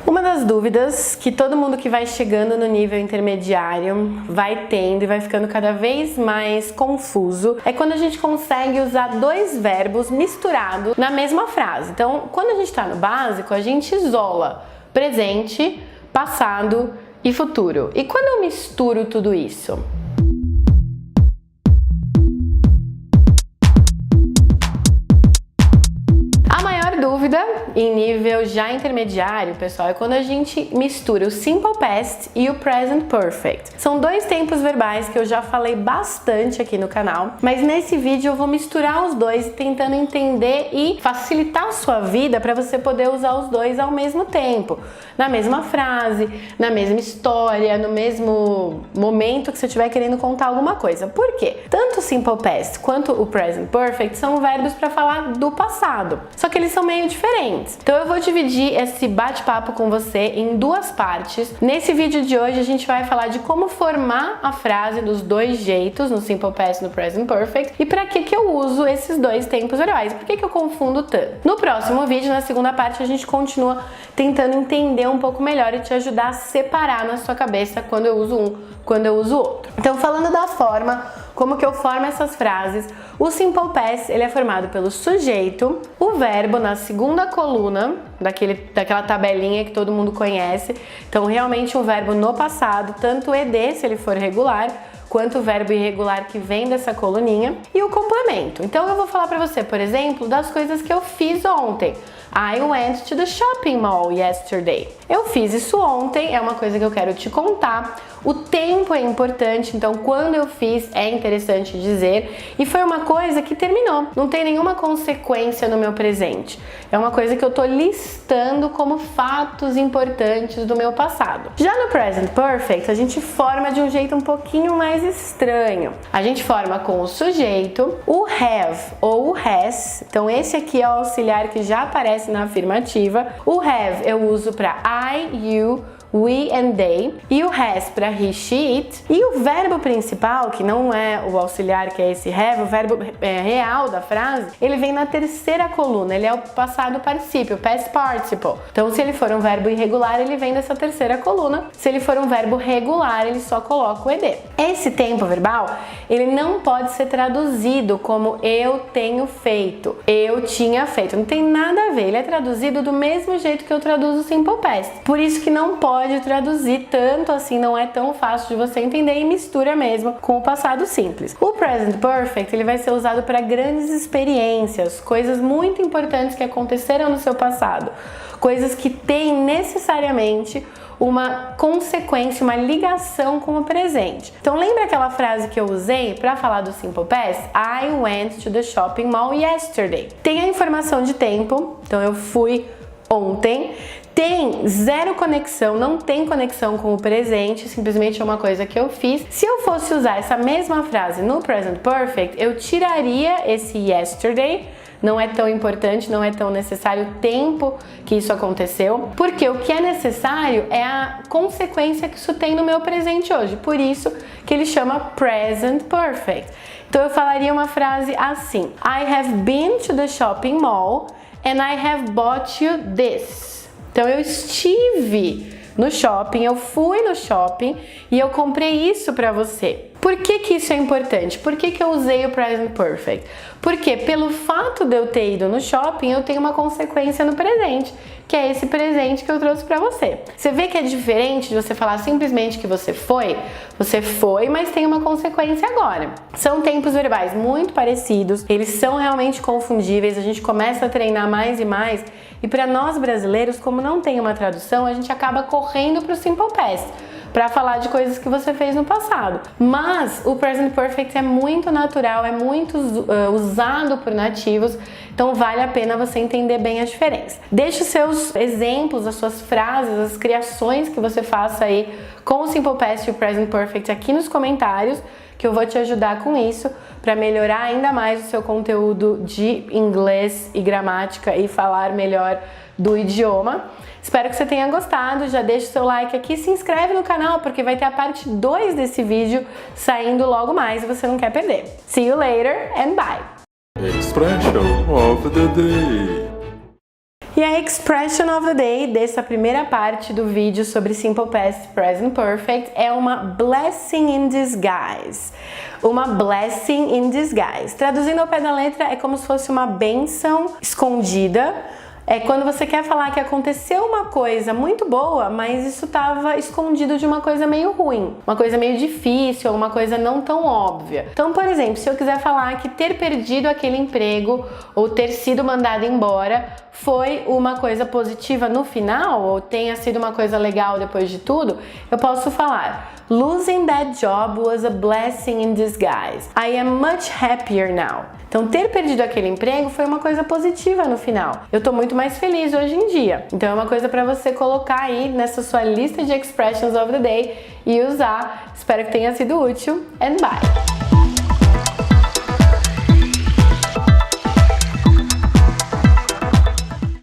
Uma das dúvidas que todo mundo que vai chegando no nível intermediário vai tendo e vai ficando cada vez mais confuso é quando a gente consegue usar dois verbos misturados na mesma frase. Então, quando a gente está no básico, a gente isola presente, passado e futuro. E quando eu misturo tudo isso? Dúvida em nível já intermediário, pessoal, é quando a gente mistura o Simple Past e o Present Perfect. São dois tempos verbais que eu já falei bastante aqui no canal, mas nesse vídeo eu vou misturar os dois tentando entender e facilitar a sua vida para você poder usar os dois ao mesmo tempo, na mesma frase, na mesma história, no mesmo momento que você estiver querendo contar alguma coisa. Por quê? Tanto o Simple Past quanto o Present Perfect são verbos para falar do passado, só que eles são meio diferentes. Então eu vou dividir esse bate-papo com você em duas partes. Nesse vídeo de hoje a gente vai falar de como formar a frase dos dois jeitos, no Simple Past e no Present Perfect, e para que eu uso esses dois tempos verbais, por que eu confundo tanto. No próximo vídeo, na segunda parte, a gente continua tentando entender um pouco melhor e te ajudar a separar na sua cabeça quando eu uso um, quando eu uso o outro. Então, falando da forma, como que eu formo essas frases, o Simple Past ele é formado pelo sujeito, o verbo na segunda coluna, daquela tabelinha que todo mundo conhece. Então, realmente um verbo no passado, tanto o ed, se ele for regular, quanto o verbo irregular que vem dessa coluninha, e o complemento. Então, eu vou falar pra você, por exemplo, das coisas que eu fiz ontem. I went to the shopping mall yesterday. Eu fiz isso ontem, é uma coisa que eu quero te contar. O tempo é importante, então quando eu fiz é interessante dizer. E foi uma coisa que terminou, não tem nenhuma consequência no meu presente. É uma coisa que eu tô listando como fatos importantes do meu passado. Já no Present Perfect, a gente forma de um jeito um pouquinho mais estranho. A gente forma com o sujeito, o have ou o has. Então esse aqui é o auxiliar que já aparece na afirmativa. O have eu uso para I, you, we and they, e o has para he, she, it. E o verbo principal, que não é o auxiliar, que é esse have, o verbo real da frase, ele vem na terceira coluna, ele é o passado particípio, past participle. Então, se ele for um verbo irregular, ele vem dessa terceira coluna. Se ele for um verbo regular, ele só coloca o ed. Esse tempo verbal, ele não pode ser traduzido como eu tenho feito, eu tinha feito. Não tem nada a ver, ele é traduzido do mesmo jeito que eu traduzo o Simple Past. Por isso que não pode traduzir tanto assim, não é tão fácil de você entender e mistura mesmo com o passado simples. O Present Perfect, ele vai ser usado para grandes experiências, coisas muito importantes que aconteceram no seu passado, coisas que têm necessariamente uma consequência, uma ligação com o presente. Então lembra aquela frase que eu usei para falar do Simple Past? I went to the shopping mall yesterday. Tem a informação de tempo, então eu fui ontem. Tem zero conexão, não tem conexão com o presente, simplesmente é uma coisa que eu fiz. Se eu fosse usar essa mesma frase no Present Perfect, eu tiraria esse yesterday, não é tão importante, não é tão necessário o tempo que isso aconteceu, porque o que é necessário é a consequência que isso tem no meu presente hoje, por isso que ele chama Present Perfect. Então eu falaria uma frase assim: I have been to the shopping mall and I have bought you this. Então eu estive no shopping, eu fui no shopping e eu comprei isso para você. Por que isso é importante? Por que eu usei o Present Perfect? Porque pelo fato de eu ter ido no shopping, eu tenho uma consequência no presente, que é esse presente que eu trouxe para você. Você vê que é diferente de você falar simplesmente que você foi, mas tem uma consequência agora. São tempos verbais muito parecidos, eles são realmente confundíveis, a gente começa a treinar mais e mais, e para nós brasileiros, como não tem uma tradução, a gente acaba correndo para o Simple Past, para falar de coisas que você fez no passado. Mas o Present Perfect é muito natural, é muito usado por nativos, então vale a pena você entender bem a diferença. Deixe os seus exemplos, as suas frases, as criações que você faça aí com o Simple Past e o Present Perfect aqui nos comentários, que eu vou te ajudar com isso para melhorar ainda mais o seu conteúdo de inglês e gramática e falar melhor do idioma. Espero que você tenha gostado, já deixa o seu like aqui, se inscreve no canal porque vai ter a parte 2 desse vídeo saindo logo mais e você não quer perder. See you later and bye! Expression of the day. E aí, a expression of the day dessa primeira parte do vídeo sobre Simple Past, Present Perfect é uma blessing in disguise. Uma blessing in disguise. Traduzindo ao pé da letra, é como se fosse uma bênção escondida. É quando você quer falar que aconteceu uma coisa muito boa, mas isso estava escondido de uma coisa meio ruim, uma coisa meio difícil, uma coisa não tão óbvia. Então, por exemplo, se eu quiser falar que ter perdido aquele emprego ou ter sido mandado embora foi uma coisa positiva no final, ou tenha sido uma coisa legal depois de tudo, eu posso falar: losing that job was a blessing in disguise. I am much happier now. Então, ter perdido aquele emprego foi uma coisa positiva no final. Eu tô muito mais feliz hoje em dia. Então, é uma coisa para você colocar aí nessa sua lista de expressions of the day e usar. Espero que tenha sido útil. And bye!